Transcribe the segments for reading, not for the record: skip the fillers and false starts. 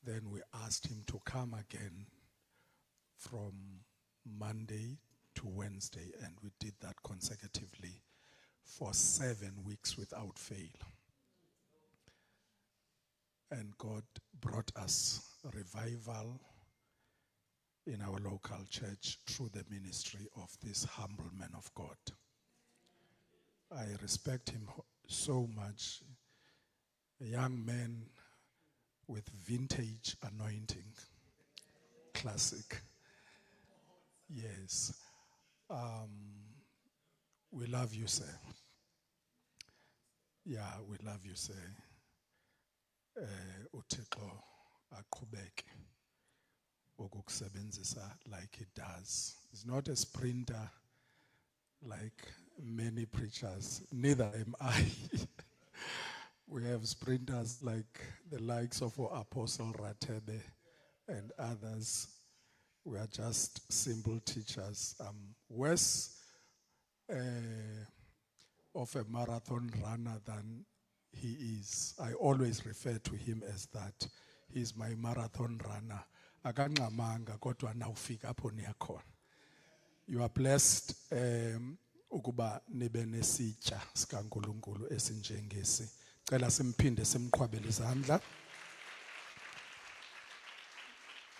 Then we asked him to come again from Monday to Wednesday, and we did that consecutively for 7 weeks without fail. And God brought us revival in our local church through the ministry of this humble man of God. I respect him so much. A young man with vintage anointing. Classic. Yes. We love you, sir. Yeah, we love you, sir. uThixo aqhubeke ukukusebenzisa like he does. He's not a sprinter like many preachers. Neither am I. We have sprinters like the likes of Apostle Ratebe and others. We are just simple teachers. I'm worse of a marathon runner than he is. I always refer to him as that. He's my marathon runner. Akangxamanga kodwa nawufika apho niya khona. You are blessed ukuba nibe nesitya sikaNkulunkulu esinjengesi. Cela simphinde simqhwabele izandla.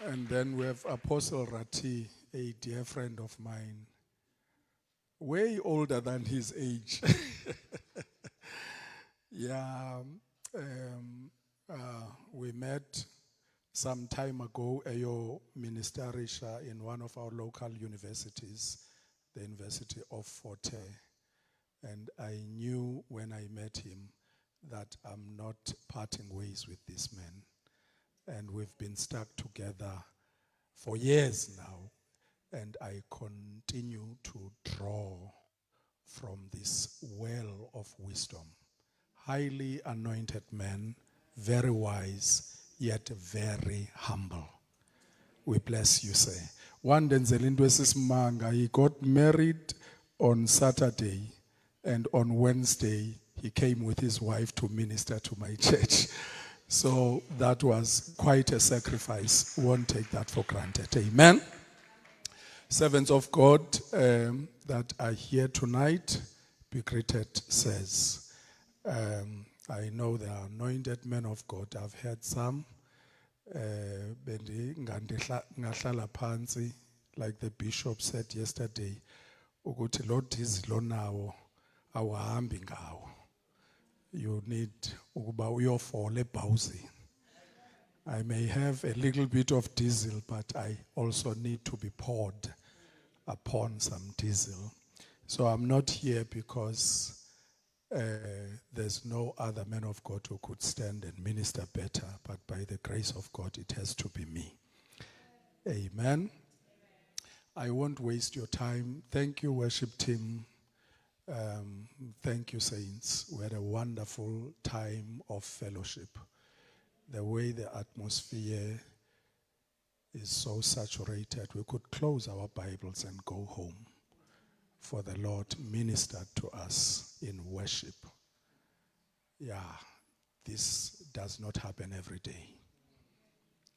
And then we have Apostle Rati, a dear friend of mine, way older than his age. Yeah, we met some time ago at your ministerisha in one of our local universities, the University of Fort Hare. And I knew when I met him that I'm not parting ways with this man. And we've been stuck together for years now. And I continue to draw from this well of wisdom. Highly anointed man, very wise, yet very humble. We bless you, sir. One Denzelindu he got married on Saturday, and on Wednesday he came with his wife to minister to my church. So that was quite a sacrifice. Won't take that for granted. Amen. Servants of God that are here tonight, be greeted, says. I know they are anointed men of God. I've heard some. Like the bishop said yesterday, ukuthi lo diesel onawo awuhambi ngawo. You need ukuba uyofola ebhawuzini. I may have a little bit of diesel, but I also need to be poured upon some diesel. So I'm not here because there's no other man of God who could stand and minister better, but by the grace of God, it has to be me. Amen. I won't waste your time. Thank you, worship team. Thank you, saints. We had a wonderful time of fellowship. The way the atmosphere is so saturated, we could close our Bibles and go home. For the Lord ministered to us in worship. Yeah, this does not happen every day,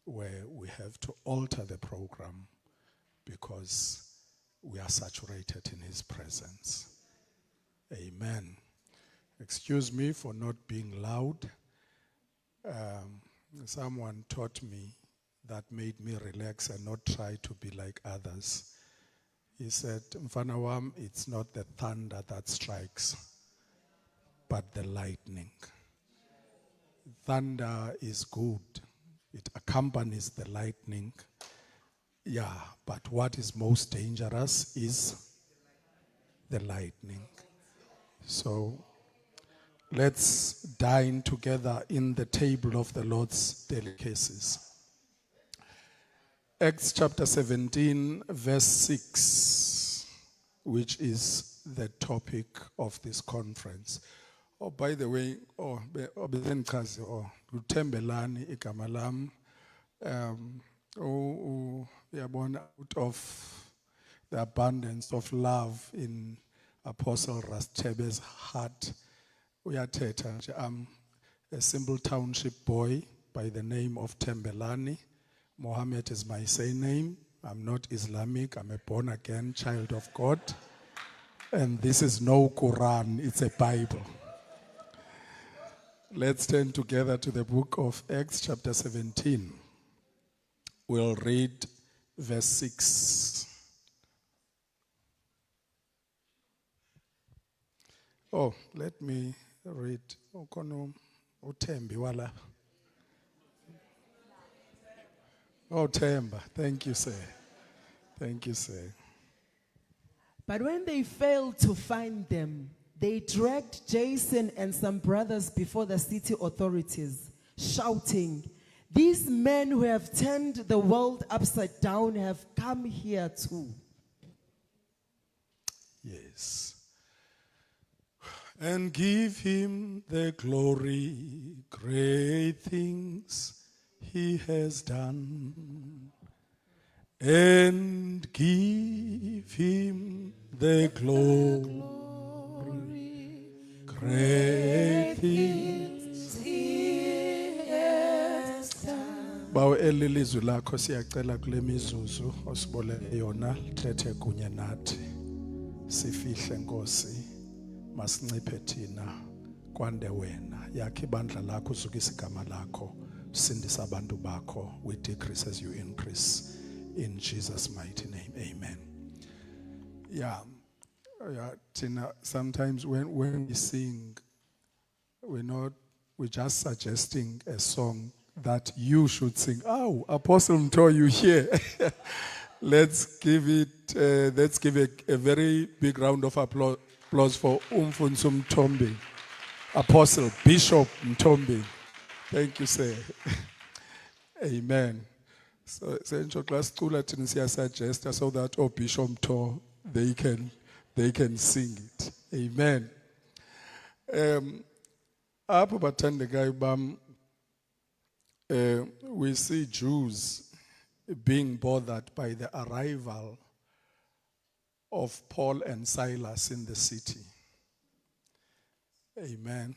where we have to alter the program because we are saturated in His presence. Amen. Excuse me for not being loud. Someone taught me that made me relax and not try to be like others. He said, Mfana wam, it's not the thunder that strikes, but the lightning. Thunder is good. It accompanies the lightning. Yeah, but what is most dangerous is the lightning. So let's dine together in the table of the Lord's delicacies. Acts chapter 17, verse 6, which is the topic of this conference. Oh, by the way, Lutembelani igama lam, out of the abundance of love in Apostle Rastebe's heart, I'm a simple township boy by the name of Tembelani. Mohammed is my surname. I'm not Islamic. I'm a born-again child of God. And this is no Quran, it's a Bible. Let's turn together to the book of Acts chapter 17. We'll read verse 6. Oh, let me read. Uthembi wala. Oh, Themba. Thank you, sir. Thank you, sir. But when they failed to find them, they dragged Jason and some brothers before the city authorities, shouting, "These men who have turned the world upside down have come here too." Yes. And give him the glory, great things he has done. And give him the glory, great things he has done. Bawo elilizwi lakho siyacela kule mizuzu osibole yona lithethe kunye nathi. Sifihle Nkosi, masinciphe thina kwande wena. Yakhe ibandla lakho uzukisa igama lakho, sindisa abantu bakho. We decrease as you increase. In Jesus' mighty name, amen. Yeah, Tina, sometimes when we sing, we're just suggesting a song that you should sing. Oh, Apostle Mto, you here. Let's give a very big round of applause for Umfundisi Mthombe, Apostle Bishop Mthombe. Thank you, sir. Amen. So essential class cula thina suggest so that Bishop Mtho they can sing it. Amen. Apho bathandekayo bam, we see Jews being bothered by the arrival of Paul and Silas in the city. Amen.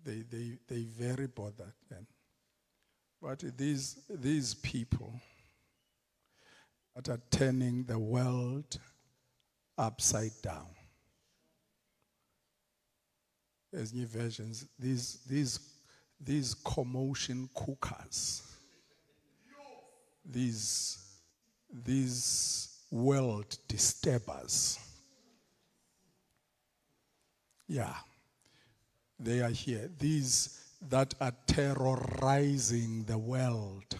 They very bothered then. But these people that are turning the world upside down. There's new versions. These commotion cookers. These world disturbers. Yeah. They are here. These that are terrorizing the world.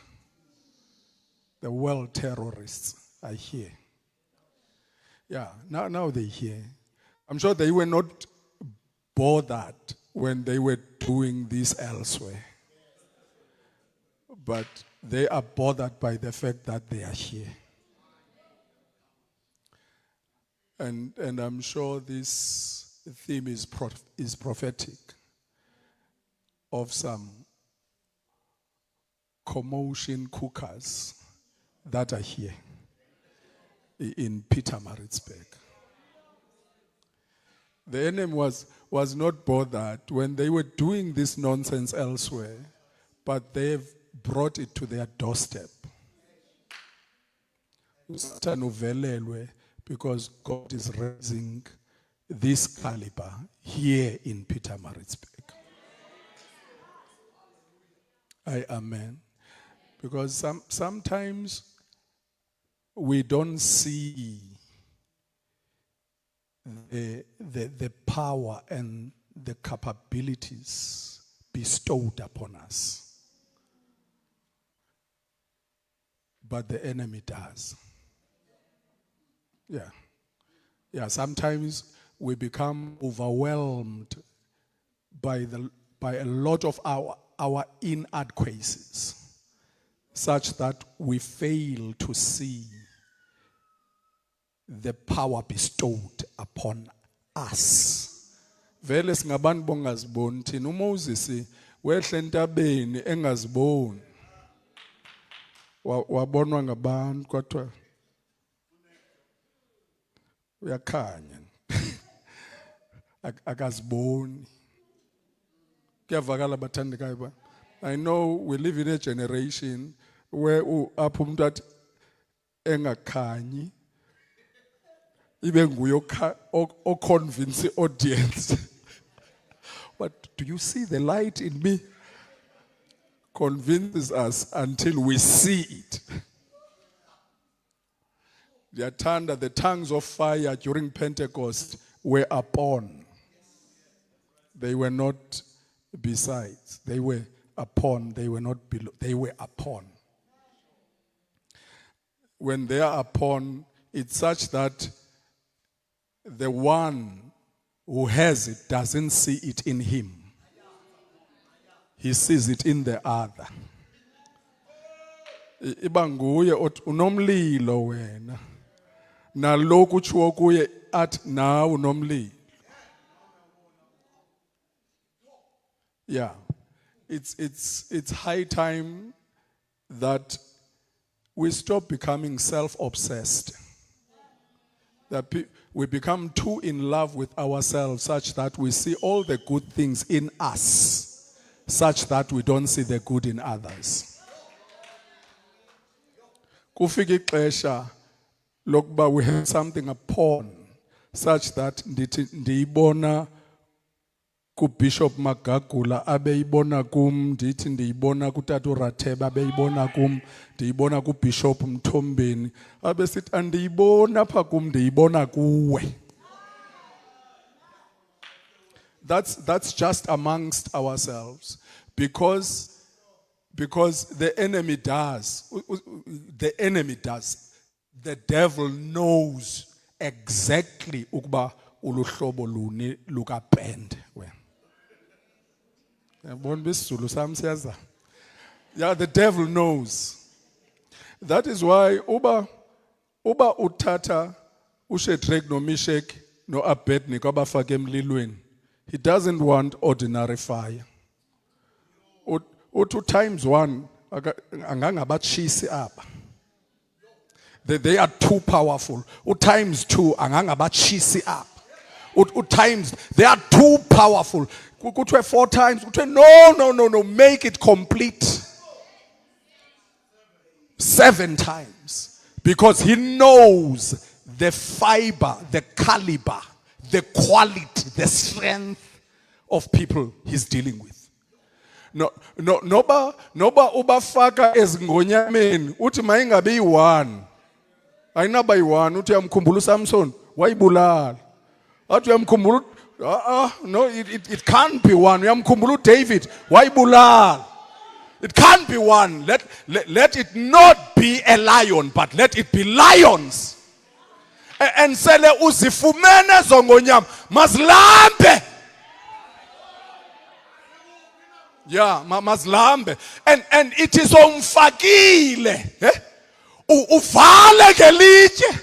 The world terrorists are here. Yeah, now they're here. I'm sure they were not bothered when they were doing this elsewhere. But they are bothered by the fact that they are here. And I'm sure this theme is prophetic of some commotion cookers that are here in Pietermaritzburg. The enemy was not bothered when they were doing this nonsense elsewhere, but they've brought it to their doorstep. Because God is raising this caliber here in Pietermaritzburg. Amen. Because sometimes we don't see the power and the capabilities bestowed upon us. But the enemy does. Yeah. Sometimes we become overwhelmed by a lot of our inadequacies, such that we fail to see the power bestowed upon us. Vele singabantu bongaziboni thina uMoses wehle entabeni engaziboni. Wabonwa ngabantu kodwa uyakhanya. Akaziboni. Kuyavakala bathandekayo ba. I know we live in a generation where apho umuntu athi engakhanyi ibe nguye convince audience. But do you see the light in me? Convinces us until we see it. The tongues of fire during Pentecost were upon. They were not besides. They were upon. They were not below. They were upon. When they are upon, it's such that the one who has it doesn't see it in him. He sees it in the other. Iba nguye othi unomlilo wena. Naloku utshiwo kuye athi nawe unomlilo. Yeah. It's high time that we stop becoming self-obsessed. That we become too in love with ourselves such that we see all the good things in us, such that we don't see the good in others. Kufika ixesha lokuba we have something upon, such that ndiyibona kuBishop Magagula abeyibona kum, ndithi ndiyibona kuTata uRathebe abeyibona kum, ndiyibona kuBishop Mthombeni abesithi andiyibona apha kum ndiyibona kuwe. That's just amongst ourselves because the enemy does. The devil knows exactly ukuba uluhlobo luni lukapende wena. Yeah, the devil knows. That is why uba utata uShadrach no Meshach no Abednego abafake emlilweni. He doesn't want ordinary fire. Uthi times one angangabatshisi apha. They are too powerful. Times two angangabatshisi apha. Times they are too powerful. Kuthiwe 4 times. No, make it complete. 7 times. Because he knows the fiber, the caliber, the quality, the strength of people he's dealing with. Noba ubafaka ezingonyameni uthi mayingabe yi1. Ayinaba yi1 uthi uyamkhumbula uSamson wayibulala. Athi uyamkhumbula no, it can't be 1. Uyamkhumbula uDavid wayibulala. It can't be 1. Let it not be a lion, but let it be lions. And sele uzifumene zongonyama mazlambe. Yeah, mazlambe. And it is umfakile. Uvale ngelitye.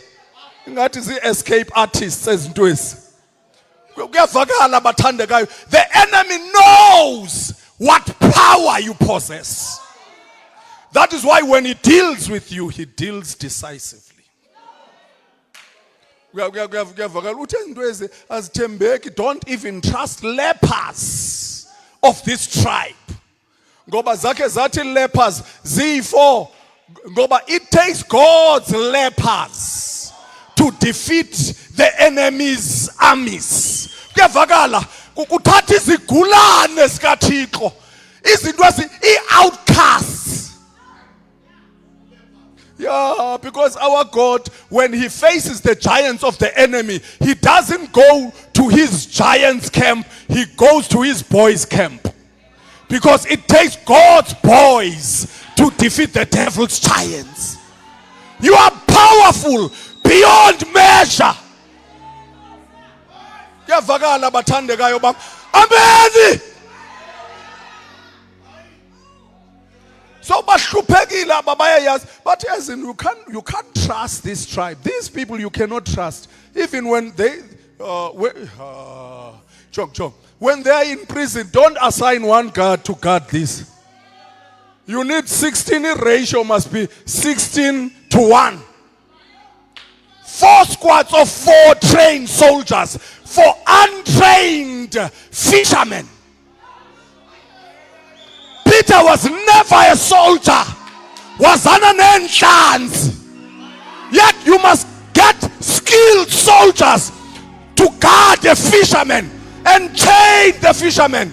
Ngathi zi-escape artists ezintwezi. Kuyavakala bathandekayo. The enemy knows what power you possess. That is why when he deals with you, he deals decisively. Don't even trust lepers of this tribe. Ngoba zake zathi lepers Z4. Ngoba it takes God's lepers to defeat the enemy's armies. Kuyavakala kuthatha izigulane sikaThixo. Izinto i-outcasts. Yeah, because our God, when he faces the giants of the enemy, he doesn't go to his giants camp, he goes to his boys camp. Because it takes God's boys to defeat the devil's giants. You are powerful beyond measure. Yavakala bathandekayo bam. Amen. So bahluphekile bayayazi, but as in you can't trust this tribe. These people you cannot trust. Even when they when they are in prison, don't assign one guard to guard this. You need 16. Ratio must be 16:1. 4 squads of 4 trained soldiers for untrained fishermen. Peter was never a soldier. Wazana nenhlanzi. Yet you must get skilled soldiers to guard the fishermen and chain the fishermen.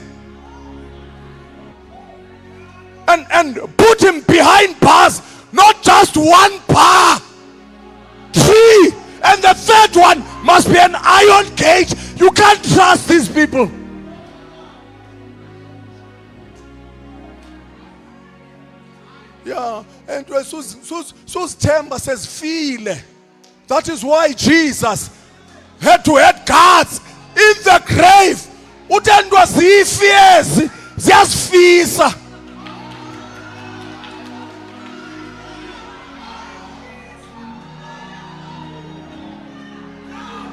And put him behind bars, not just one bar, 3, and the third one must be an iron gate. You can't trust these people. Yeah, and Sustemba says, feel. That is why Jesus had to head guards in the grave. Utendwa zifiyezi ziyasifisa.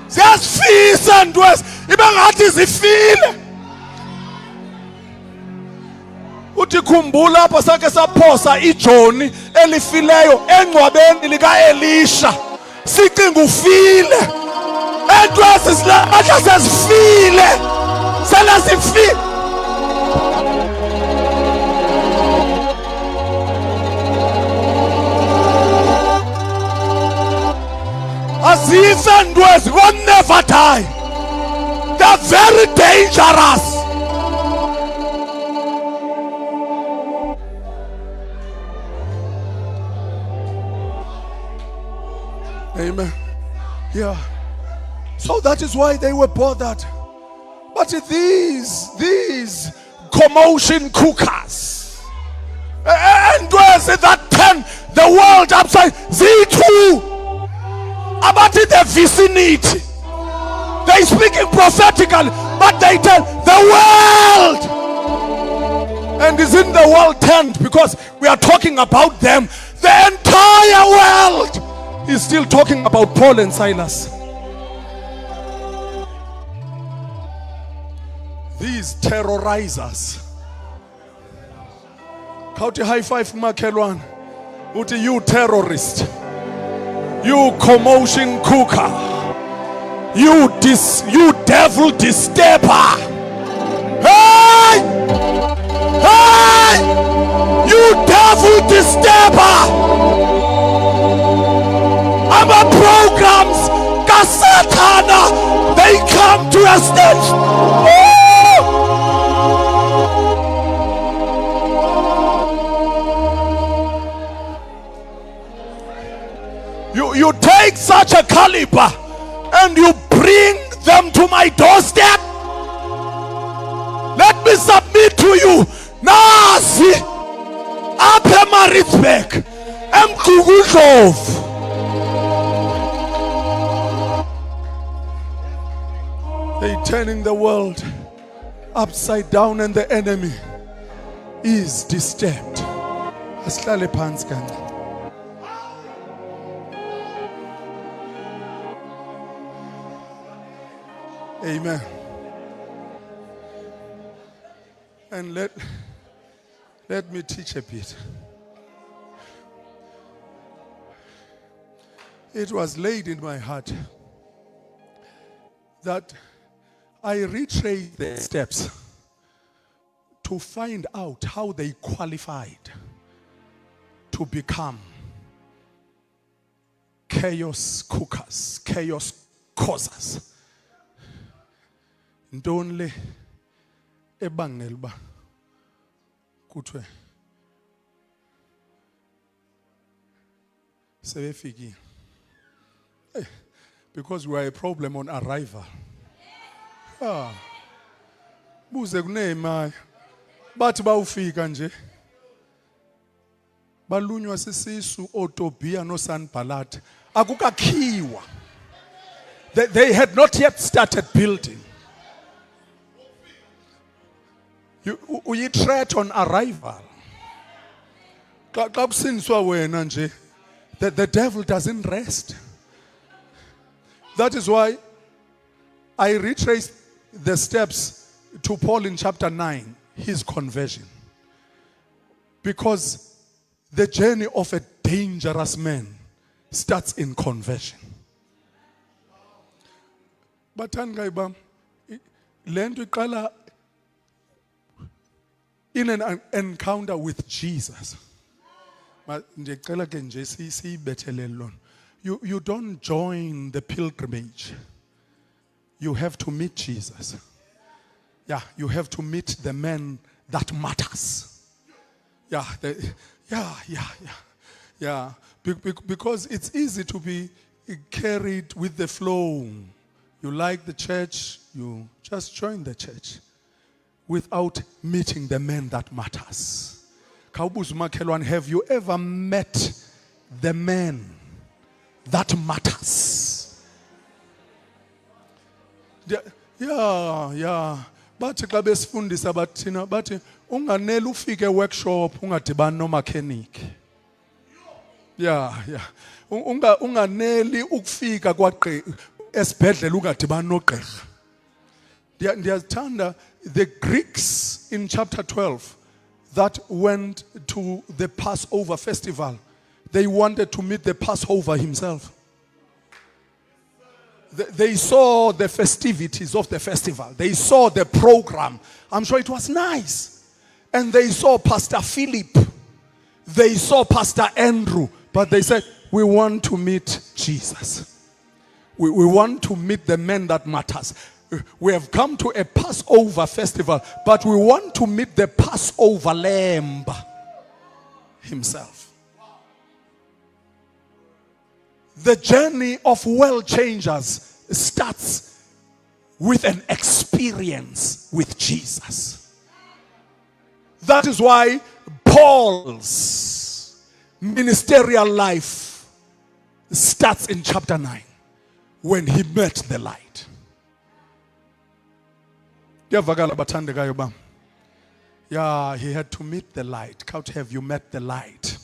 Ziyasifisa ndwes ibe ngathi zifile. Uthi khumbula apha sake saphosa iJoni elifileyo engcwabeni lika Elisha. Sicinga ufile. Endwesi silahla sesifile. Sela sifile. Azife ndwesi will never die. They're very dangerous. Amen. Yeah. So that is why they were bothered. But these commotion cookers, and where's it that turn the world upside Z2 about in the vicinity? They speaking prophetically, but they tell the world. And is in the world turned because we are talking about them. The entire world is still talking about Paul and Silas. These terrorizers. Kauti high five Makelwan. Uti you terrorist. You commotion cooker. You devil disturber. Hey! Hey! You devil disturber. Our programs, Kasatana, they come to a stage. You take such a caliber and you bring them to my doorstep. Let me submit to you. Nasi, Aphe Maritzburg, Mkugudlov. They turning the world upside down and the enemy is disturbed. Asihlale phansi kanje. Amen. And let me teach a bit. It was laid in my heart that I retrace the steps to find out how they qualified to become chaos cookers, chaos causers. Ndonle ebangela ba kuthiwe sebefikile. Because we are a problem on arrival. Buze kuneyimali bathi bawufika nje balunywa sisisu oTobia no Sanballat akukakhiwa. They had not yet started building. You threat on arrival. Xa kusiniswa wena nje, the devil doesn't rest. That is why I retraced the steps to Paul in chapter 9, his conversion. Because the journey of a dangerous man starts in conversion. But lento iqala in an encounter with Jesus. Ndiyacela ke nje siyibethele lona. You don't join the pilgrimage. You have to meet Jesus. Yeah, you have to meet the man that matters. Yeah, because it's easy to be carried with the flow. You like the church, you just join the church without meeting the man that matters. Khawubuze umakhelwane, have you ever met the man that matters? Yeah. Bathi xa besifundisa bathina bathi unganele ufike workshop ungadibani no mechanic. Yeah. Unganeli ukufika esibhedlela ungadibani nogqirha. Ndiyathanda the Greeks in chapter 12 that went to the Passover festival. They wanted to meet the Passover himself. They saw the festivities of the festival. They saw the program. I'm sure it was nice. And they saw Pastor Philip. They saw Pastor Andrew. But they said, we want to meet Jesus. We want to meet the man that matters. We have come to a Passover festival, but we want to meet the Passover lamb himself. The journey of world changers starts with an experience with Jesus. That is why Paul's ministerial life starts in chapter 9 when he met the light. Yeah, he had to meet the light. Have you met the light?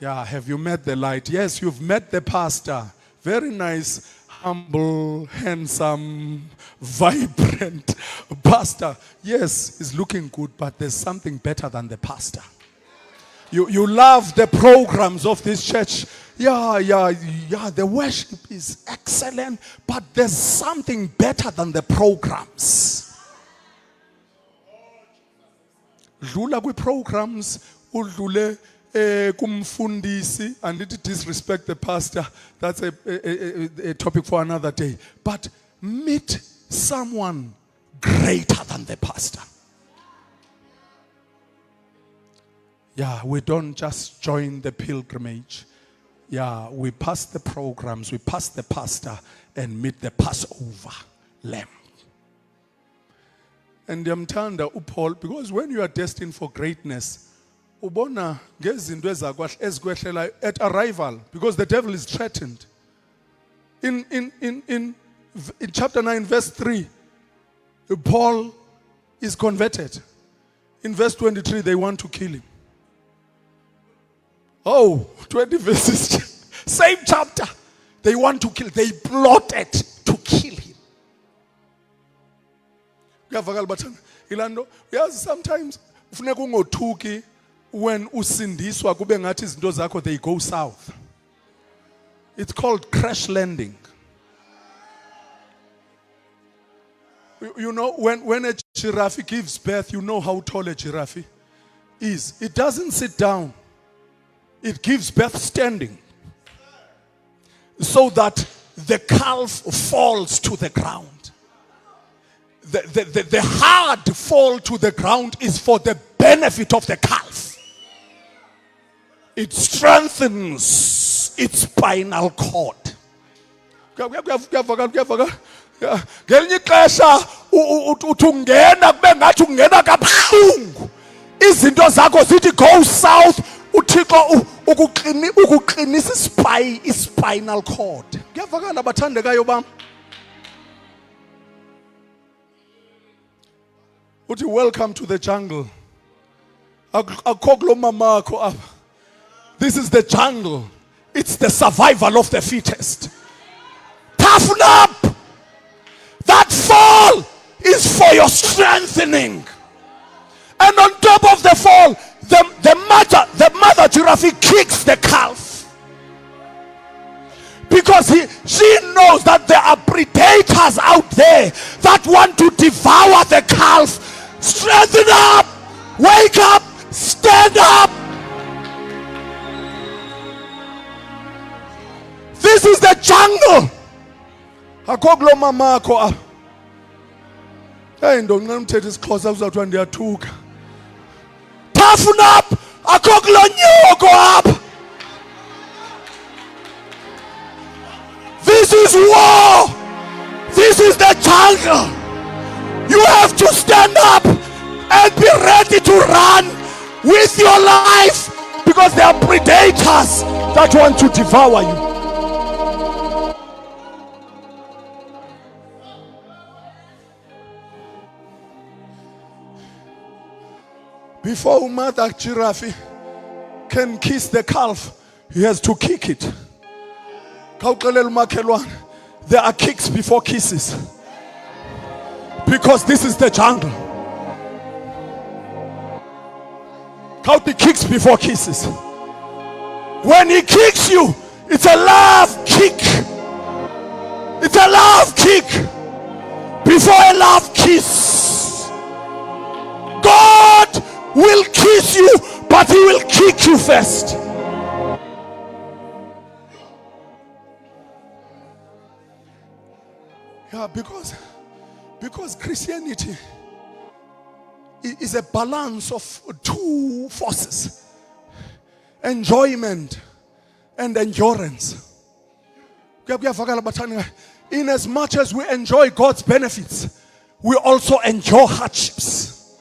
Yeah, have you met the light? Yes, you've met the pastor. Very nice, humble, handsome, vibrant pastor. Yes, he's looking good, but there's something better than the pastor. You love the programs of this church. Yeah, the worship is excellent, but there's something better than the programs. Dlula kwi-programs, udlule kumfundisi, and did disrespect the pastor. That's a topic for another day. But meet someone greater than the pastor. Yeah, we don't just join the pilgrimage. Yeah, we pass the programs, we pass the pastor and meet the Passover lamb. And ndiyamthanda uPaul, because when you are destined for greatness, ubona ngezinto ezikwehlela at arrival, because the devil is threatened. In chapter 9 verse 3, Paul is converted. In verse 23, they want to kill him. 20 verses, same chapter. They want to kill, they plotted to kill him. Sometimes when usindiswa kube ngathi izinto zakho they go south. It's called crash landing. You know, when a giraffe gives birth, you know how tall a giraffe is. It doesn't sit down. It gives birth standing, so that the calf falls to the ground. The hard fall to the ground is for the benefit of the calf. It strengthens its spinal cord. Ngelinye ixesha uthungena kube ngathi ungena kabuhlungu. Izinto zakho zithi go south. uThixo ukuqinisa ispinal cord. Kuyavakala bathandekayo bam. Uthi welcome to the jungle. Akukho kulo mamakho apha. This is the jungle. It's the survival of the fittest. Toughen up. That fall is for your strengthening. And on top of the fall, the mother giraffe kicks the calf. Because she knows that there are predators out there that want to devour the calf. Strengthen up. Wake up, stand up. This is the jungle. Akho kulo mamakho apha. Hey ndonqena umthetho isiXhosa uzawuthi ndiyathuka. Toughen up. Akho kulo nyoko apha. This is war. This is the jungle. You have to stand up and be ready to run with your life, because there are predators that want to devour you. Before a mother giraffe can kiss the calf, he has to kick it. There are kicks before kisses, because this is the jungle. Count the kicks before kisses. When he kicks you, it's a love kick. It's a love kick before a love kiss. God will kiss you, but he will kick you first. Yeah, because Christianity is a balance of two forces: enjoyment and endurance. In as much as we enjoy God's benefits, we also endure hardships.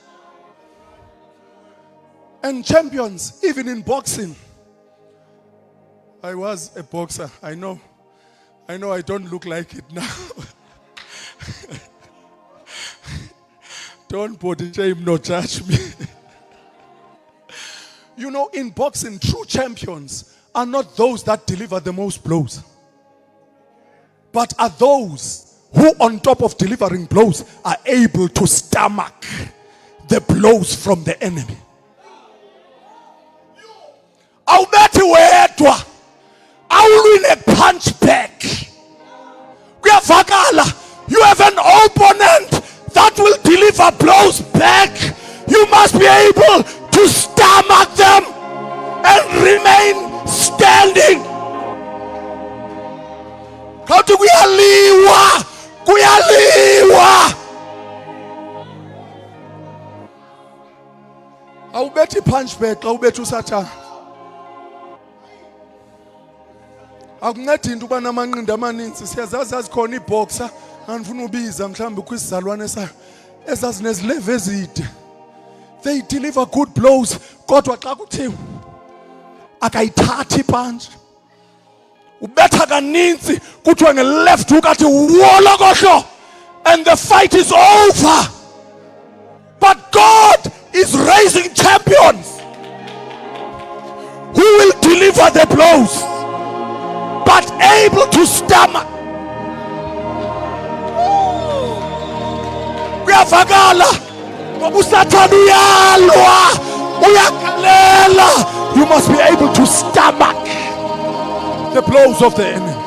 And champions, even in boxing. I was a boxer. I know I don't look like it now. Don't body shame, no judge me. You know, in boxing, true champions are not those that deliver the most blows, but are those who, on top of delivering blows, are able to stomach the blows from the enemy. Awubethi wedwa, awulwine punch back. Kuyavakala, you have an opponent that will deliver blows back. You must be able to stomach them and remain standing. Kauthi kuyaliwa, kuyaliwa. Awubethi punch back, awubethi usathana. Akuncedi into uba namanqindi amaninzi. Siyazazi azikhona iboxer andifuna ubiza mhlawumbe kwisizalwane sayo ezazinezileve ezide. They deliver good blows, kodwa xa kuthiwa akayithathi punch, ubetha kaninzi kuthiwa nge-left hook athi wolokohlo, and the fight is over. But God is raising champions who will deliver the blows, but able to stomach. Kuyavakala ngoba uSathane uyalwa, uyakhalela. You must be able to stomach the blows of the enemy.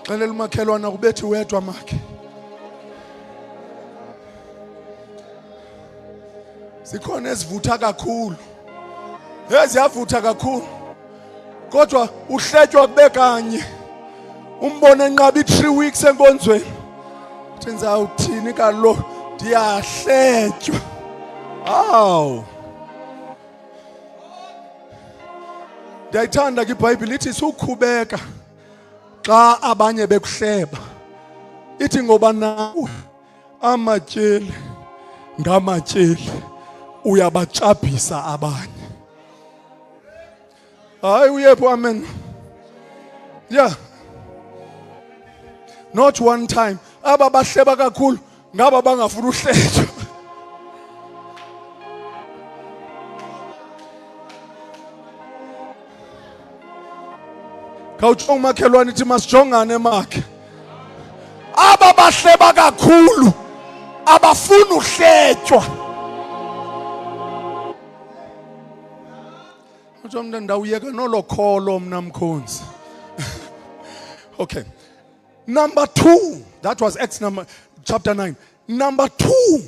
Xelela umakhelwane akubethi wedwa makhe. Zikhona ezivutha kakhulu. Eziyavutha kakhulu. Kodwa uhletywa kube kanye. Umbone enqaba 3 weeks enkonzweni. Thenza uthini kalo? Ndiyahletywa. Aw. Ndiyayithanda ke iBhayibhile ithi sukhubeka xa abanye bekuhleba. Ithi ngoba nawe amatyeli ngamatyeli uyabatshabhisa abanye. Hayi uyepho, amen. Yeah. Not one time. Aba bahleba kakhulu ngaba bangafuna uhletywa. Khawutsho umakhelwane ithi masijongane makhe. Aba bahleba kakhulu abafuna uhletywa. Uthi mna ndawuyeka nolokholo mna mkhonzi. Okay. Number 2, that was Acts chapter 9. Number 2,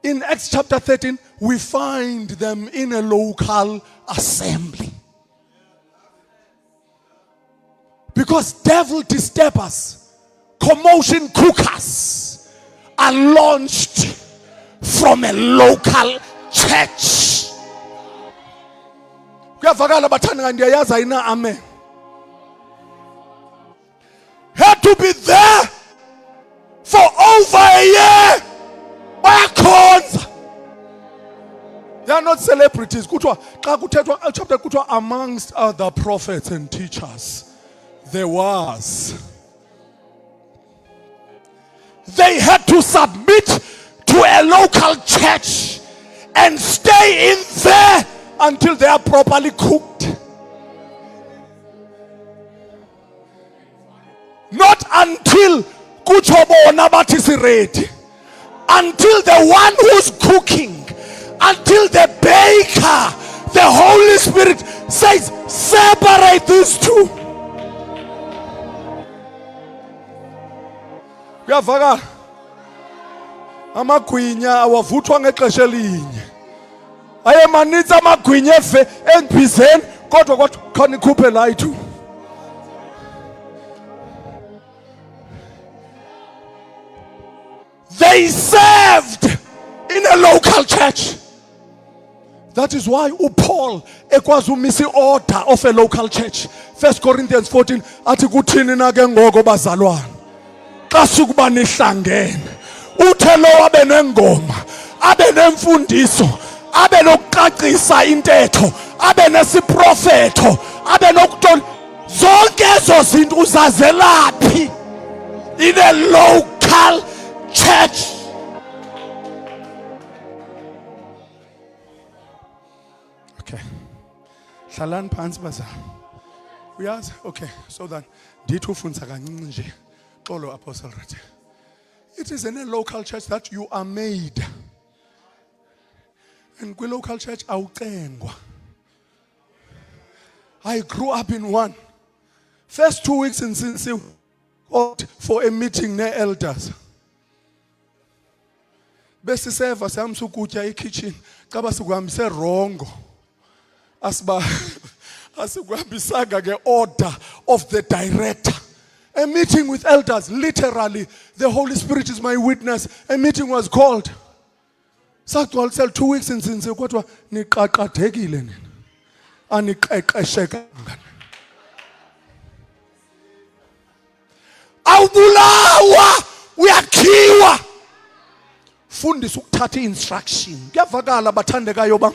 in Acts chapter 13, we find them in a local assembly. Because devil disturbers, commotion cookers are launched from a local church. Kuyavakala bathanda ndiyayazi ayina amen. Had to be there for over a year. Bayakhonza. They are not celebrities. Kuthiwa xa kuthethwa chapter kuthiwa amongst other prophets and teachers. There was. They had to submit to a local church and stay in there until they are properly cooked. Not until kuchobona bathi si ready. Until the one who's cooking, until the baker, the Holy Spirit says, separate these two. Kuyavakala amagwinya awavuthwa ngexesha elinye. Ayemanitsi amagwinya endibizeni kodwa kwathi khona ikhuphe la ithu. They served in a local church. That is why Paul ekwazi umisa order of a local church. 1 Corinthians 14 athi kuthini na ke ngoko bazalwane. Xa sukuba nihlangene uthe lo abe nengoma, abe nemfundiso, abe nokucacisa intetho, abe nesiprofeto, abe nokuthola zonke ezo zinto uzazelaphi in a local church. Okay. Hlalani phansi bazalwane. Uyazi? Okay, so then ndithi ufundisa kancinci nje. Xolo Apostle Rete. It is in a local church that you are made. And kwi local church awucengwa. I grew up in one. First 2 weeks in Cincy for a meeting near elders. Besiseva samsa ukutya ekitchen xa basikuhambise rongo. Asikuhambisanga ke order of the director. A meeting with elders, literally, the Holy Spirit is my witness. A meeting was called. Sagcwalisela 2 weeks in Cincy kodwa niqaqathekile nina. Aniqeqeshekanga. Awubulawa uyakhiwa. Fundisa ukuthatha instruction. Kuyavakala bathandekayo bam.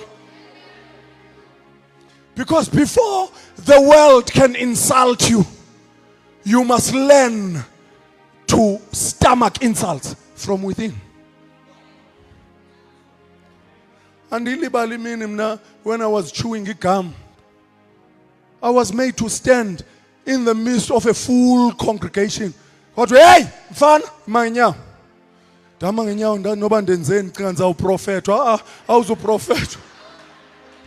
Because before the world can insult you, you must learn to stomach insults from within. And when I was chewing gum, I was made to stand in the midst of a full congregation. What? Hey, mfana, manya. Dama ngenyawo noba ndenzeni xa ngizawuprofetwa. Awuzuprofetwa.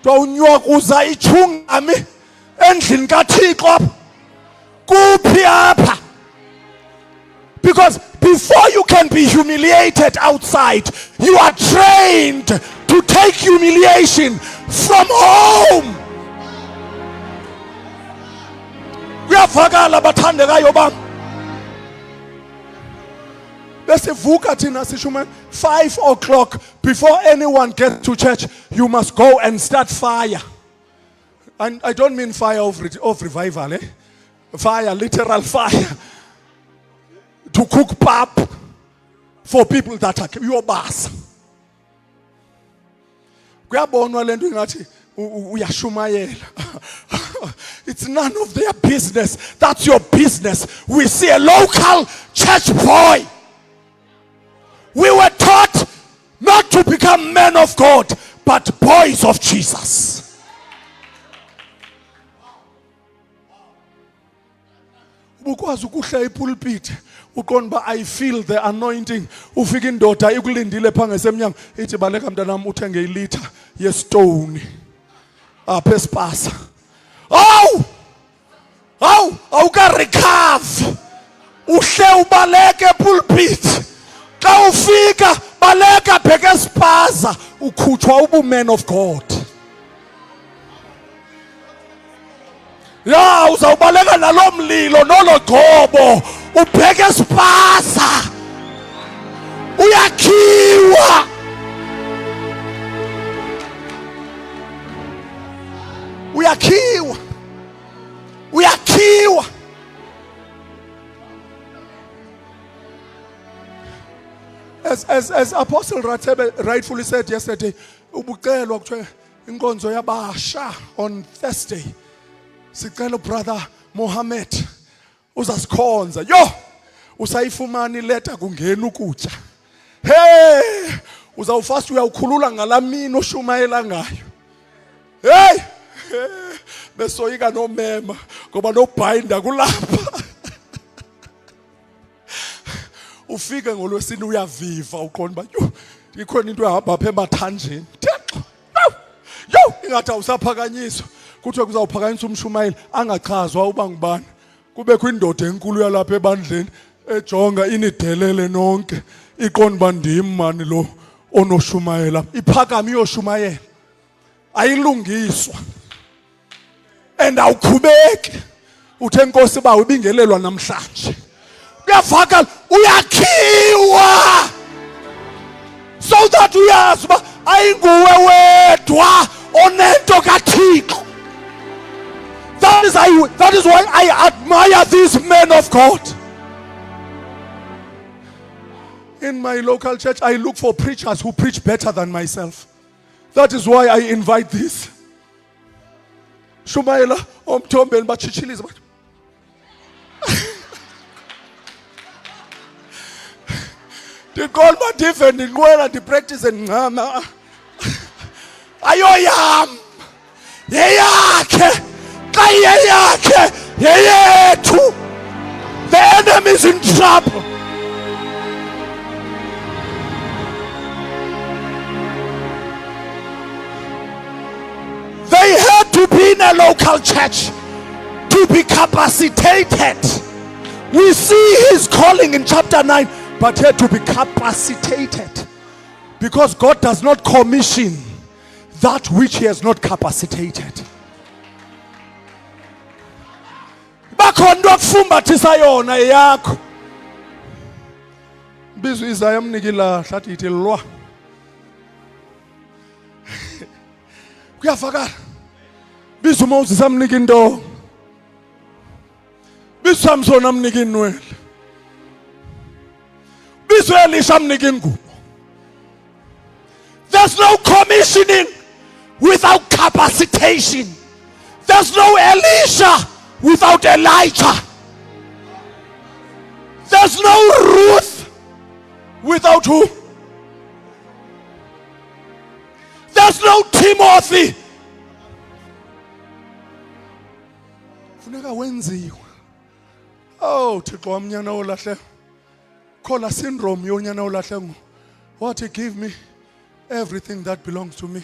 Tawunywa kuza ichungami endlini kaThixo. Kuphi apha. Because before you can be humiliated outside, you are trained to take humiliation from home. Kuyavakala bathandekayo bam. Besivuka thina sisho 5 o'clock before anyone gets to church, you must go and start fire. And I don't mean fire of revival, eh? Fire, literal fire. To cook pap for people that are your boss. Kuyabonwa lento ngathi uyashumayela. It's none of their business. That's your business. We see a local church boy. We were taught not to become men of God, but boys of Jesus. Ukwazi ukuhla ipulpit uqonba I feel the anointing. Ufika indoda ikulindile pha ngesemnyango ithi baleka mntanami uthenge ilitha yestone apha esipasa. Awuka recover. uhle ubaleke pulpit. Xa ufika baleka bheke espaza ukhutshwa ubuman of God. Ya uzawubaleka nalo mlilo nolo gcobo ubheke espaza. Uyakhiwa. Uyakhiwa. Uyakhiwa. As Apostle Ratebe rightfully said yesterday, ubucelwa kuthiwe inkonzo yabasha on Thursday. Sicela brother Mohammed uzasikhonza. Yo! Usayifumani leta kungena ukutya. Hey! Uzawufast uyawukhulula ngalamini oshumayela ngayo. Hey! Besoyika no mema ngoba no binder kulapha. Ufike ngolwesini uyaviva uqonda ba yo ikhona into ehamba apha emathanjeni. Yo ingathi awusaphakanyiswa kuthiwe kuzawuphakanyiswa umshumayeli angachazwa uba ngubani. Kubekho indoda enkulu yalapha ebandleni ejonga inidelele nonke iqonda ba ndim mani lo onoshumayela iphakama iyoshumayela ayilungiswa and awukhubeki uthe inkosi bawo ibingelelwa namhlanje. Uyavakala uyakhiwa so that uyazi uba ayinguwe wedwa onento kaThixo. That is why I admire these men of God. In my local church, I look for preachers who preach better than myself. That is why I invite this. Shumaela omthombeni bachichiliza bathi. Ndicall madive ndinqwela ndipractice ngcama. Ayoyam. Yeyakhe. Xa yeyakhe yeyethu. The enemy is in trouble. They had to be in a local church to be capacitated. We see his calling in chapter 9, but he had to be capacitated. Because God does not commission that which he has not capacitated. Bakhona okufumbathisa yona yakho. Bizo Isaiah mnikila hlathi ithi lwa. Kuyavakala. Bizo uMoses amnika into. Bizo Samson amnika inwele. Bizo Elisha amnika ingubo. There's no commissioning without capacitation. There's no Elisha without Elijah. There's no Ruth without who? There's no Timothy. Funeka wenziwe. Oh, Thixo wamnyana olahle. Khola syndrome yonyana olahle. What he give me everything that belongs to me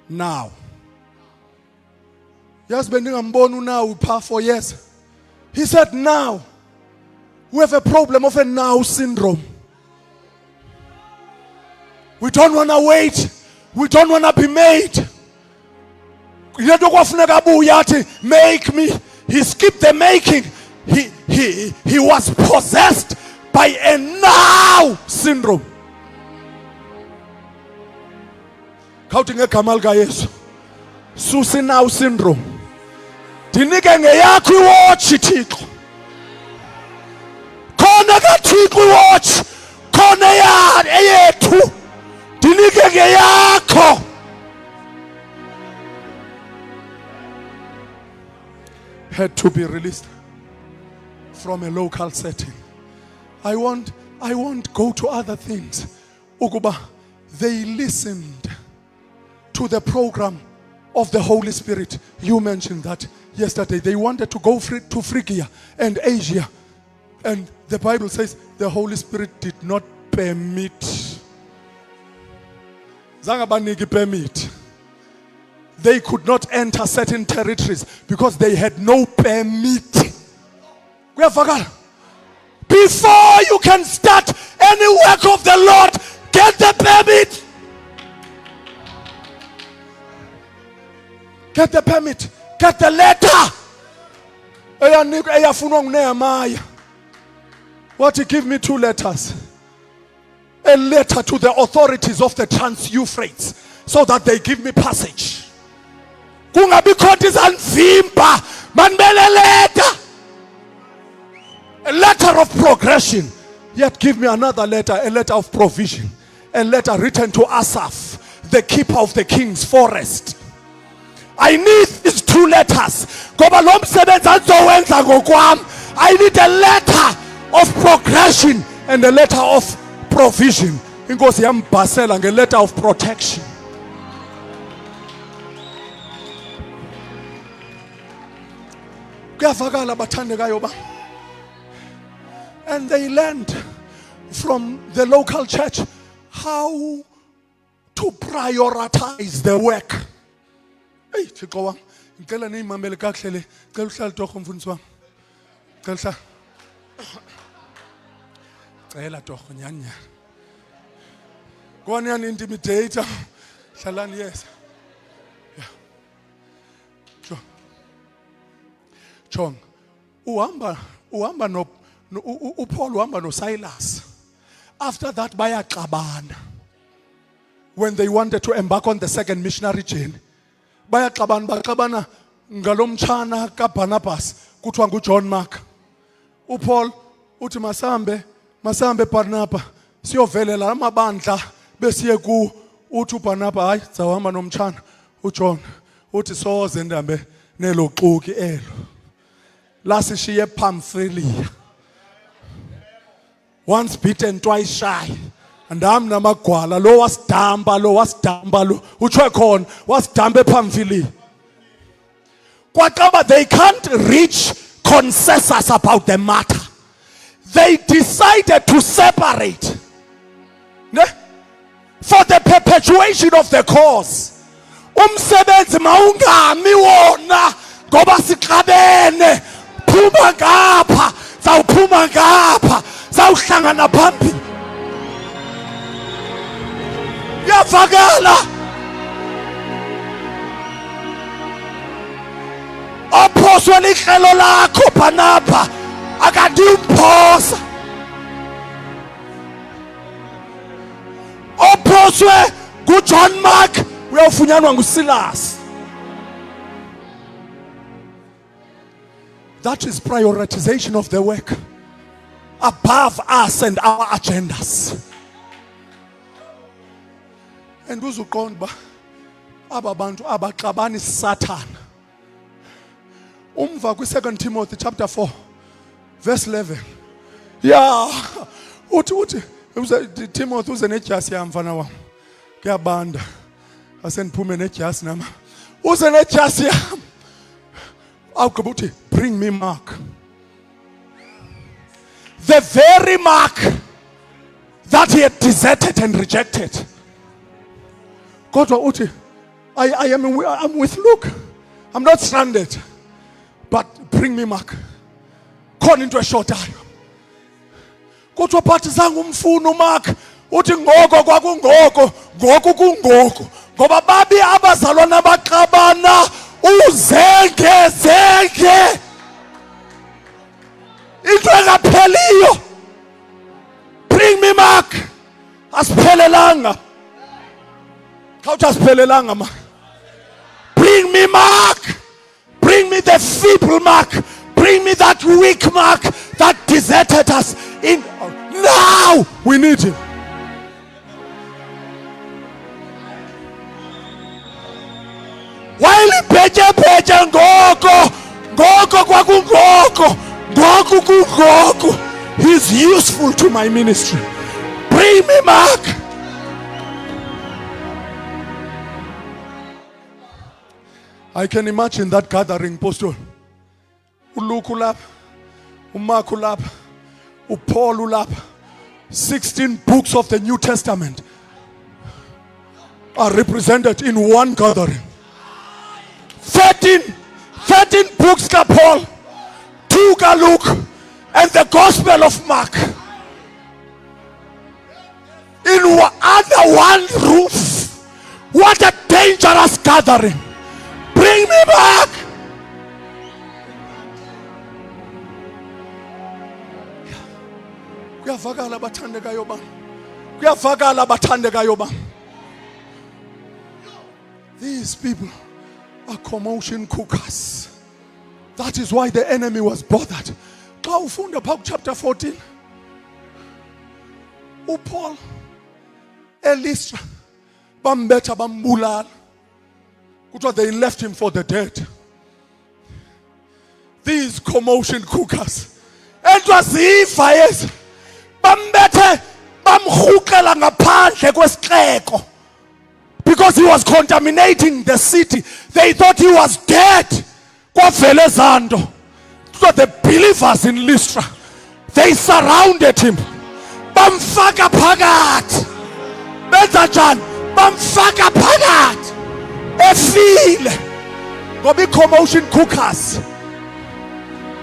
now. Yes, bendingambona now past 4 years. He said now. We have a problem of a now syndrome. We don't want to wait. We don't want to be made. Make me. He skipped the making. He was possessed by a now syndrome. Counting a Kamal Gayesu. Susi now syndrome. Dinike ngeyakho iwatch Thixo. Khona kaThixo iwatch. Khona eyethu. Dinike ngeyakho. Had to be released from a local setting. I won't go to other things. Ukuba, they listened to the program of the Holy Spirit. You mentioned that yesterday. They wanted to go to Phrygia and Asia. And the Bible says the Holy Spirit did not permit. Zangabaniki permit. They could not enter certain territories because they had no permit. Before you can start any work of the Lord, get the permit. Get the permit. Get the letter. What, he give me 2 letters. A letter to the authorities of the Trans-Euphrates so that they give me passage. Kungabi khona izanivimba manibele letter. A letter of progression. Yet give me another letter, a letter of provision. A letter written to Asaph, the keeper of the king's forest. I need these 2 letters. Ngoba lo msebenzi azowenza ngokwami. I need a letter of progression and a letter of provision. Inkosi yambhasela nge letter of protection. Kuyavakala bathandekayo ba. And they learned from the local church how to prioritize the work. Hey, Thixo wami, ngicela niyimamele kakuhle le. Ngicela uhlale torho mfundisi wami. Ngicela uhlale. Cela torho nyanya. Kona yana intimidator. Hlalani yes. Yeah. Chong. Uhamba no uPaul uhamba no Silas. After that bayaxabana. When they wanted to embark on the second missionary journey. Baxabana ngalomtshana kaBarnabas kuthiwa nguJohn Mark. uPaul uthi masambe Barnabas siyovelela amabandla besiye ku uthi uBarnabas hayi zawahamba nomtshana uJohn uthi soze ndambe neloxuki elo lasishiye Pamphylia. Once bitten, twice shy. And I'm namagwala lo wasidamba lo uthwe khona wasidamba ePamphylia. Kwaqaba they can't reach consensus about the matter. They decided to separate. Ne? For the perpetuation of the cause. Umsebenzi mawungami wona ngoba siqabene phuma ngapha zawuphuma ngapha zawuhlangana phambili. Yavakala ophoswe lihlelo lakho Barnabas akade umphosa ophoswe nguJohn Mark uyofunyanwa nguSilas. That is prioritization of the work above us and our agendas. And uzuqonda ba aba bantu abaxabani Satan. Umva kwi2 Timothy chapter 4 verse 11. Yeah. Uthi Timothy uze nejasi yamfana wami. Kuyabanda. Aseniphume nejasi nama. Uze nejasi yami. Awugqiba uthi bring me Mark. The very Mark that he had deserted and rejected. Kodwa uthi I'm with Luke. I'm not stranded. But bring me Mark. Khona into eshotayo. Kodwa phathi zangu umfuna uMark. Uthi ngoko kwakungoko, ngoku kungoko. Ngoba babi abazalwana baxabana uzenge. Into engapheliyo. Bring me Mark. Asiphelelanga. Khawuthi asiphelelanga ma. Bring me Mark. Bring me the feeble Mark. Bring me that weak Mark that deserted us. Now we need him. While peche ngoko kwakungoko, he's useful to my ministry. Bring me Mark. I can imagine that gathering, Pastor. uLuke ulapha, uMark ulapha, uPaul ulapha. 16 books of the New Testament are represented in one gathering. 13 books ka Paul, 2 ka Luke, and the Gospel of Mark under one roof. What a dangerous gathering. Bring me back. Kuyavakala bathandekayo bami. Kuyavakala bathandekayo bami. These people are commotion cookers. That is why the enemy was bothered. Xa ufunda phaa chapter 14, uPaul eLystra bambetha bambulala. Kuthiwa they left him for the dead. These commotion cookers entwaziva ezi bambethe bamrhukela ngaphandle kwesixeko because he was contaminating the city. They thought he was dead. Kwavele zando. So the believers in Lystra, they surrounded him. Bamfaka phakathi. Benza njani? Bamfaka phakathi. Efile. Ngoba commotion cookers.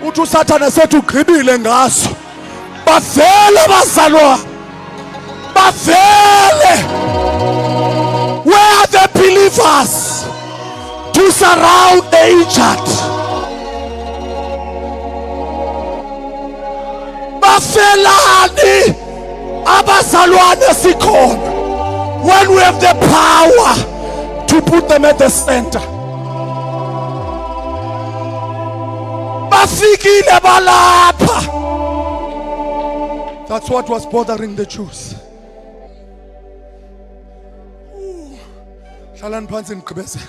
Uthi uSathane sethu ugqibile ngaso. Bavele bazalwa. Bavele. Where are the believers to surround the injured? Bafelani abazalwane sikhona. When we have the power to put them at the center. Bafikile balapha. That's what was bothering the Jews. Hlalani phansi nigqibeze.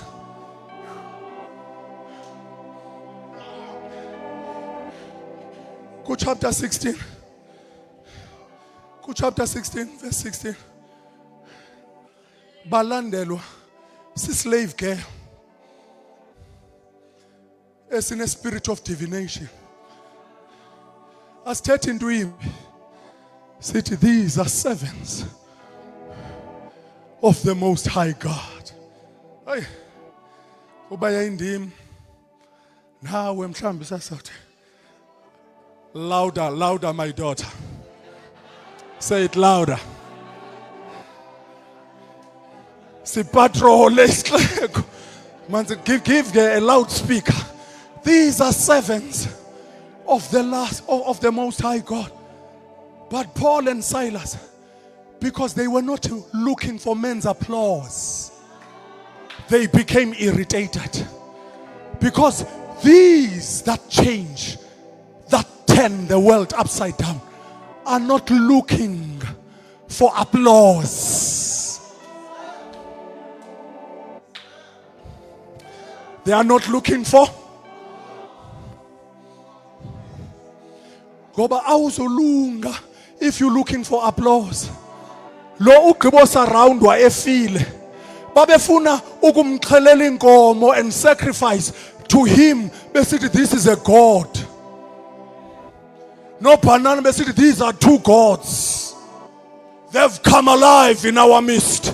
Go chapter 16. Go chapter 16, verse 16. Balandelwa si-slave girl esine spirit of divination. Asithethe into yimbi. Sithi these are servants of the Most High God. Hey, ubaya indimi nawe mhlambi sasathi. Louder, louder, my daughter. Say it louder. Sipatrole isixeko. Manzi give a loudspeaker. These are servants of the Most High God. But Paul and Silas, because they were not looking for men's applause, they became irritated. Because these that change, that turn the world upside down, are not looking for applause. They are not looking for. Goba awuzolunga if you're looking for applause. Lo ugqibo surroundwa efile. Babefuna ukumxhelela inkomo and sacrifice to him. Besithi this is a god. No banana, besithi these are two gods. They've come alive in our midst.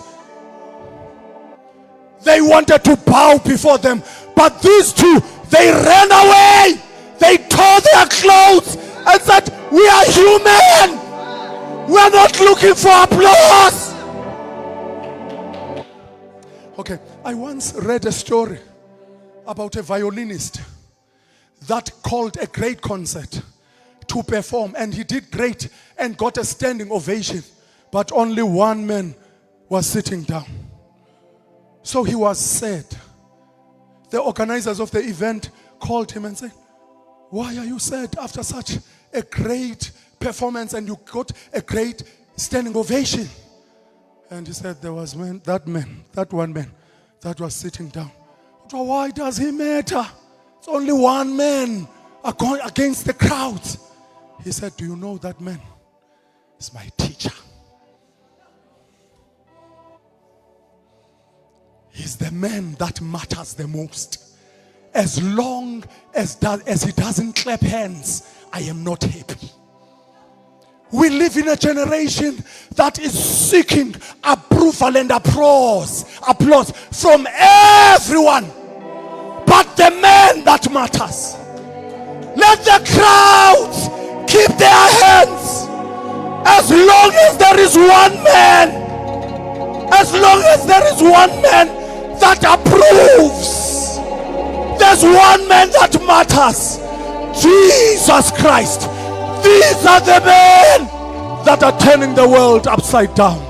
They wanted to bow before them, but these two, they ran away. They tore their clothes and said, we are human. We are not looking for applause. Okay, I once read a story about a violinist that called a great concert to perform, and he did great and got a standing ovation, but only one man was sitting down. So he was sad. The organizers of the event called him and said, why are you sad after such a great performance and you got a great standing ovation? And he said, there was that one man that was sitting down. Why does he matter? It's only one man against the crowd. He said, do you know that man is my teacher? He's the man that matters the most. As long as he doesn't clap hands, I am not happy. We live in a generation that is seeking approval and applause from everyone, but the man that matters. Let the crowds keep their hands. As long as there is one man, as long as there is one man that approves, there's one man that matters, Jesus Christ. These are the men that are turning the world upside down.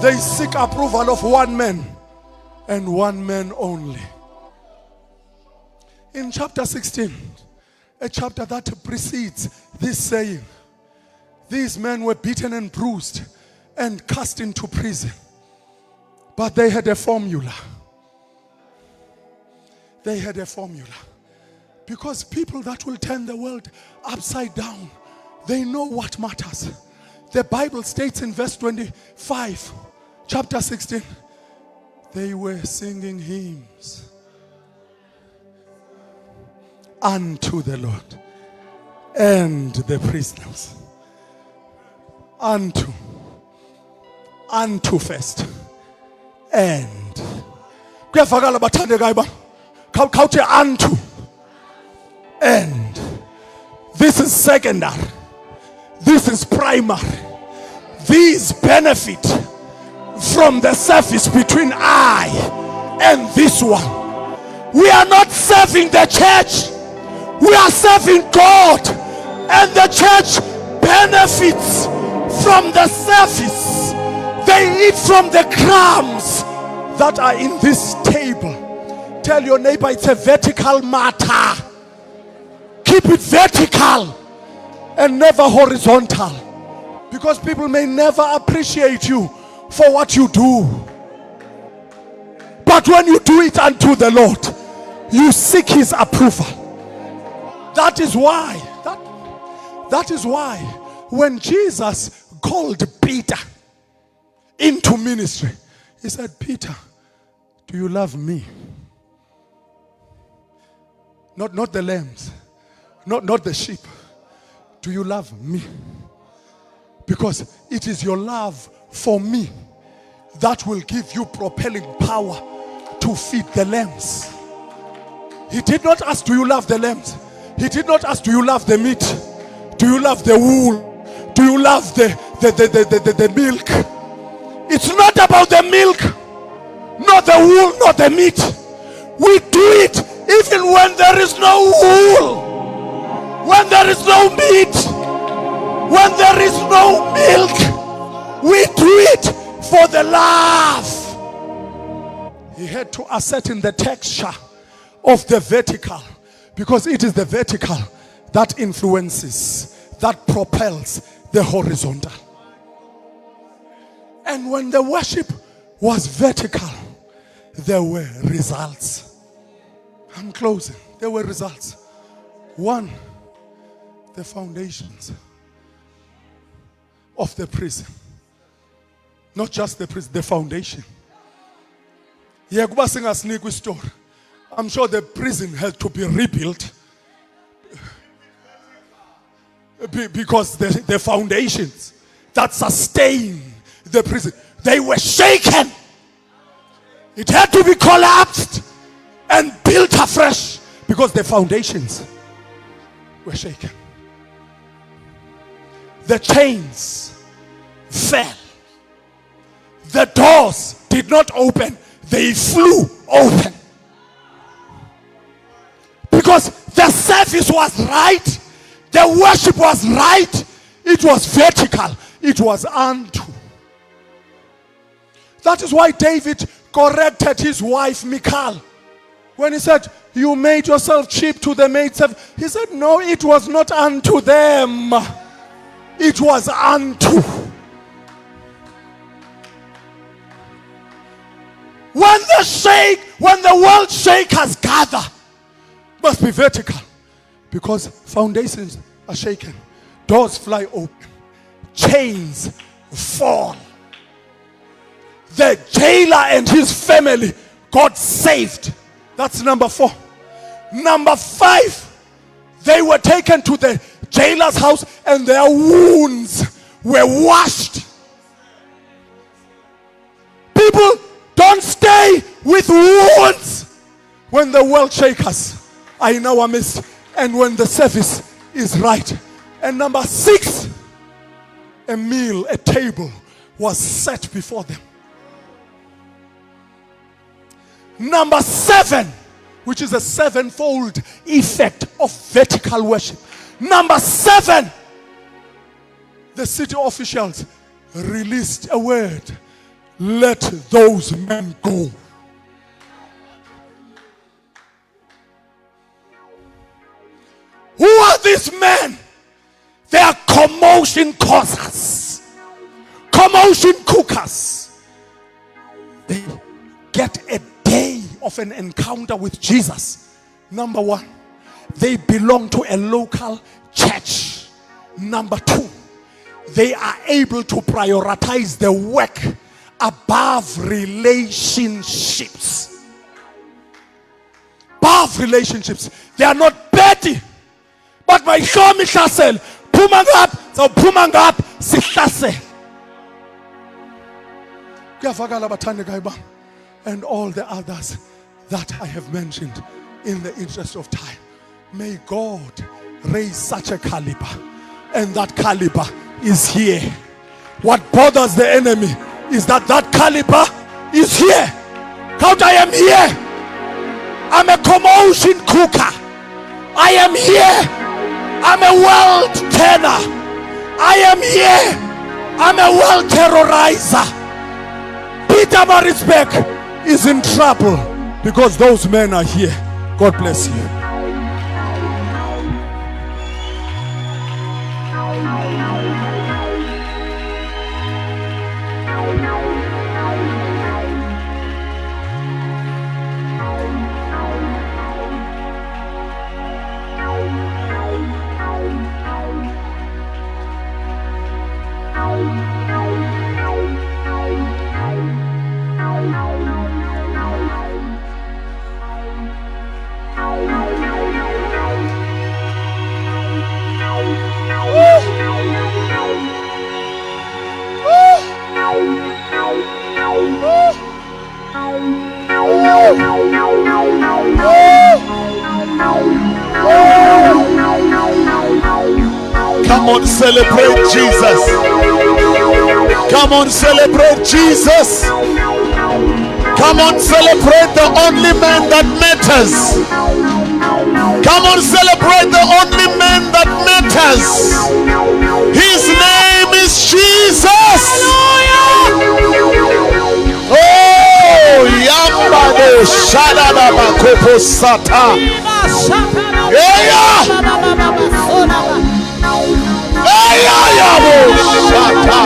They seek approval of one man and one man only. In chapter 16, a chapter that precedes this saying, these men were beaten and bruised and cast into prison. But they had a formula. They had a formula. Because people that will turn the world upside down, they know what matters. The Bible states in verse 25, chapter 16, they were singing hymns unto the Lord and the prisoners. Unto first and kuyavakala bathandekayo ba khawuthi unto and. This is secondary, this is primary. These benefit from the service between I and this one. We are not serving the church, we are serving God, and the church benefits from the service. They eat from the crumbs that are in this table. Tell your neighbor it's a vertical matter. Keep it vertical and never horizontal, because people may never appreciate you for what you do. But when you do it unto the Lord, you seek his approval. That is why when Jesus called Peter into ministry, he said, Peter, do you love me? Not the lambs, not the sheep. Do you love me? Because it is your love for me that will give you propelling power to feed the lambs. He did not ask, do you love the lambs? He did not ask, do you love the meat? Do you love the wool? Do you love the milk? It's not about the milk, not the wool, not the meat. We do it even when there is no wool, when there is no meat, when there is no milk. We do it for the love. He had to ascertain the texture of the vertical, because it is the vertical that influences, that propels the horizontal. And when the worship was vertical, there were results. I'm closing. There were results. One, the foundations of the prison. Not just the prison, the foundation. Yeah, kuba singasiniki story. I'm sure the prison had to be rebuilt because the foundations that sustain the prison, they were shaken. It had to be collapsed and built afresh because the foundations were shaken. The chains fell. The doors did not open, they flew open. Because the service was right, the worship was right, it was vertical, it was unto. That is why David corrected his wife Michal when he said, you made yourself cheap to the maidservant. He said, no, it was not unto them, it was unto. When the world shakers gather, must be vertical, because foundations are shaken, doors fly open, chains fall. The jailer and his family got saved. That's number 4. Number 5, they were taken to the jailer's house and their wounds were washed. People don't stay with wounds when the world shakers are in our midst, and when the service is right And number 6, a meal, a table was set before them. Number 7, which is a 7-fold effect of vertical worship. Number 7, the city officials released a word. Let those men go. Who are these men? They are commotion causers, commotion cookers. They get a day of an encounter with Jesus. Number 1, they belong to a local church. Number 2, they are able to prioritize the work above relationships. Above relationships. They are not petty. But by show me hlasel, phumangap, so phumangap sihlasel. Kuyavakala bathandekayo bam, and all the others that I have mentioned in the interest of time. May God raise such a caliber, and that caliber is here. What bothers the enemy is that caliber is here. Count, I am here. I'm a commotion cooker. I am here. I'm a world turner. I am here. I'm a world terrorizer. Peter Marisbeck is in trouble because those men are here. God bless you. Come on, celebrate Jesus. Come on, celebrate Jesus. Come on, celebrate the only man that matters. Come on, celebrate the only man that matters. His name is Jesus. Oh, Yambado Shadaba Kopo Sata. Yeah. Shata.